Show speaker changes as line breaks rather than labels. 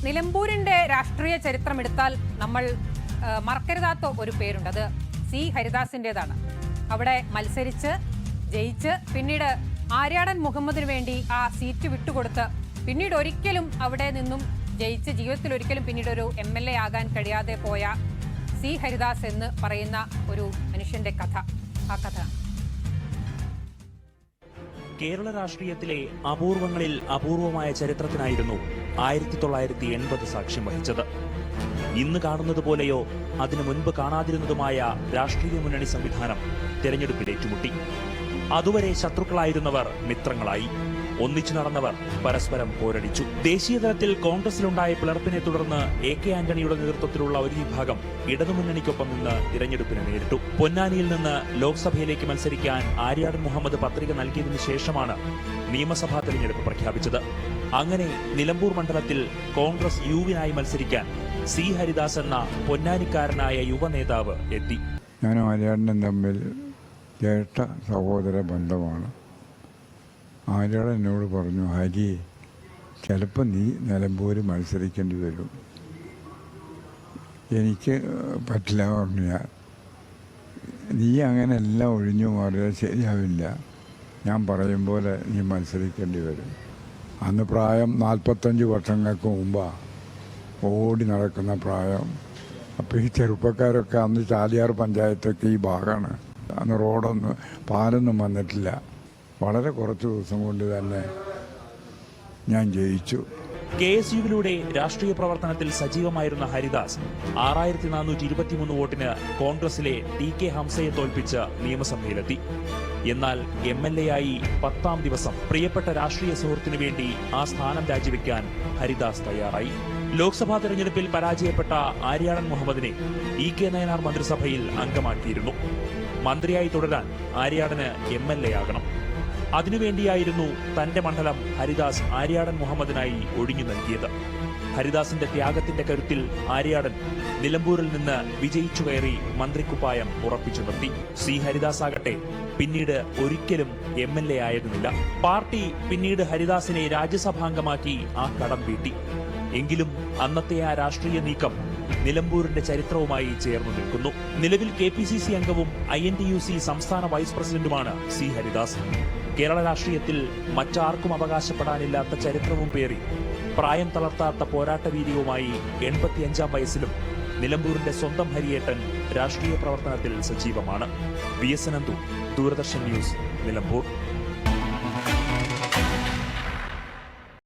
നിലമ്പൂരിന്റെ രാഷ്ട്രീയ ചരിത്രം എടുത്താൽ നമ്മൾ മറക്കരുതാത്ത ഒരു പേരുണ്ട്. അത് സി ഹരിദാസിൻ്റെതാണ്. അവിടെ മത്സരിച്ച് ജയിച്ച് പിന്നീട് ആര്യാടൻ മുഹമ്മദിന് വേണ്ടി ആ സീറ്റ് വിട്ടുകൊടുത്ത് പിന്നീട് ഒരിക്കലും അവിടെ നിന്നും ജയിച്ച് ജീവിതത്തിൽ ഒരിക്കലും പിന്നീട് ഒരു MLA ആകാൻ കഴിയാതെ പോയ സി ഹരിദാസ് എന്ന് പറയുന്ന ഒരു മനുഷ്യന്റെ കഥ. ആ കഥ
കേരള രാഷ്ട്രീയത്തിലെ അപൂർവങ്ങളിൽ അപൂർവമായ ചരിത്രത്തിനായിരുന്നു 1980 സാക്ഷ്യം വഹിച്ചത്. ഇന്ന് കാണുന്നത് പോലെയോ അതിനു മുൻപ് കാണാതിരുന്നതുമായ രാഷ്ട്രീയ മുന്നണി സംവിധാനം തെരഞ്ഞെടുപ്പിൽ ഏറ്റുമുട്ടി. അതുവരെ ശത്രുക്കളായിരുന്നവർ മിത്രങ്ങളായി, ഒന്നിച്ചു നടന്നവർ പരസ്പരം പോരടിച്ചു. ദേശീയ തലത്തിൽ കോൺഗ്രസിലുണ്ടായ പിളർപ്പിനെ തുടർന്ന് AK ആന്റണിയുടെ നേതൃത്വത്തിലുള്ള ഒരു വിഭാഗം ഇടതുമുന്നണിക്കൊപ്പം നിന്ന് തിരഞ്ഞെടുപ്പിനെ നേരിട്ടു. പൊന്നാനിയിൽ നിന്ന് ലോക്സഭയിലേക്ക് മത്സരിക്കാൻ ആര്യാടൻ മുഹമ്മദ് പത്രിക നൽകിയതിനു ശേഷമാണ് നിയമസഭാ തെരഞ്ഞെടുപ്പ് പ്രഖ്യാപിച്ചത്. അങ്ങനെ നിലമ്പൂർ മണ്ഡലത്തിൽ കോൺഗ്രസ് യുവിനായി മത്സരിക്കാൻ സി ഹരിദാസ് എന്ന പൊന്നാനിക്കാരനായ യുവ നേതാവ് എത്തി.
ഞാനും ആര്യാടനും തമ്മിൽ കേട്ട സഹോദര ബന്ധമാണ്. ആര്യാടൻ എന്നോട് പറഞ്ഞു, ഹരി, ചിലപ്പോൾ നീ നിലമ്പൂർ മത്സരിക്കേണ്ടി വരും. എനിക്ക് പറ്റില്ല പറഞ്ഞു ഞാൻ. നീ അങ്ങനെ എല്ലാം ഒഴിഞ്ഞു മാറിയാൽ ശരിയാവില്ല, ഞാൻ പറയും പോലെ നീ മത്സരിക്കേണ്ടി വരും. അന്ന് പ്രായം 45 വർഷങ്ങൾക്ക് മുമ്പാണ്, ഓടി നടക്കുന്ന പ്രായം. അപ്പോൾ ഈ ചെറുപ്പക്കാരൊക്കെ അന്ന് ചാലിയാർ പഞ്ചായത്തൊക്കെ ഈ ഭാഗമാണ്. അന്ന് റോഡൊന്നും പാലൊന്നും വന്നിട്ടില്ല. വളരെ കുറച്ച് ദിവസം കൊണ്ട് തന്നെ ഞാൻ ജയിച്ചു.
KSUവിലൂടെ രാഷ്ട്രീയ പ്രവർത്തനത്തിൽ സജീവമായിരുന്ന ഹരിദാസ് 6423 വോട്ടിന് കോൺഗ്രസിലെ TK ഹംസയെ തോൽപ്പിച്ച് നിയമസഭയിലെത്തി. എന്നാൽ MLA ആയി 10ാം ദിവസം പ്രിയപ്പെട്ട രാഷ്ട്രീയ സുഹൃത്തിനു വേണ്ടി ആ സ്ഥാനം രാജിവെക്കാൻ ഹരിദാസ് തയ്യാറായി. ലോക്സഭാ തെരഞ്ഞെടുപ്പിൽ പരാജയപ്പെട്ട ആര്യാടൻ മുഹമ്മദിനെ EK നയനാർ മന്ത്രിസഭയിൽ അംഗമാക്കിയിരുന്നു. മന്ത്രിയായി തുടരാൻ ആര്യാടന് MLA ആകണം. അതിനുവേണ്ടിയായിരുന്നു തന്റെ മണ്ഡലം ഹരിദാസ് ആര്യാടൻ മുഹമ്മദിനായി ഒഴിഞ്ഞു നൽകിയത്. ഹരിദാസിന്റെ ത്യാഗത്തിന്റെ കരുത്തിൽ ആര്യാടൻ നിലമ്പൂരിൽ നിന്ന് വിജയിച്ചു കയറി മന്ത്രിക്കുപ്പായം ഉറപ്പിച്ചു നിർത്തി. സി ഹരിദാസ് ആകട്ടെ പിന്നീട് ഒരിക്കലും MLA ആയതുമില്ല. പാർട്ടി പിന്നീട് ഹരിദാസിനെ രാജ്യസഭാംഗമാക്കി ആ കടം വീട്ടി. എങ്കിലും അന്നത്തെ ആ രാഷ്ട്രീയ നീക്കം നിലമ്പൂരിന്റെ ചരിത്രവുമായി ചേർന്നു നിൽക്കുന്നു. നിലവിൽ KPCC അംഗവും INTUC സംസ്ഥാന വൈസ് പ്രസിഡന്റുമാണ് സി ഹരിദാസ്. കേരള രാഷ്ട്രീയത്തിൽ മറ്റാർക്കും അവകാശപ്പെടാനില്ലാത്ത ചരിത്രവും പേറി പ്രായം തളർത്താത്ത പോരാട്ടവീര്യവുമായി 85ാം വയസ്സിലും നിലമ്പൂരിന്റെ സ്വന്തം ഹരിയേട്ടൻ രാഷ്ട്രീയ പ്രവർത്തനത്തിൽ സജീവമാണ്. VS Ananthu, Doordarshan news, Nilambur.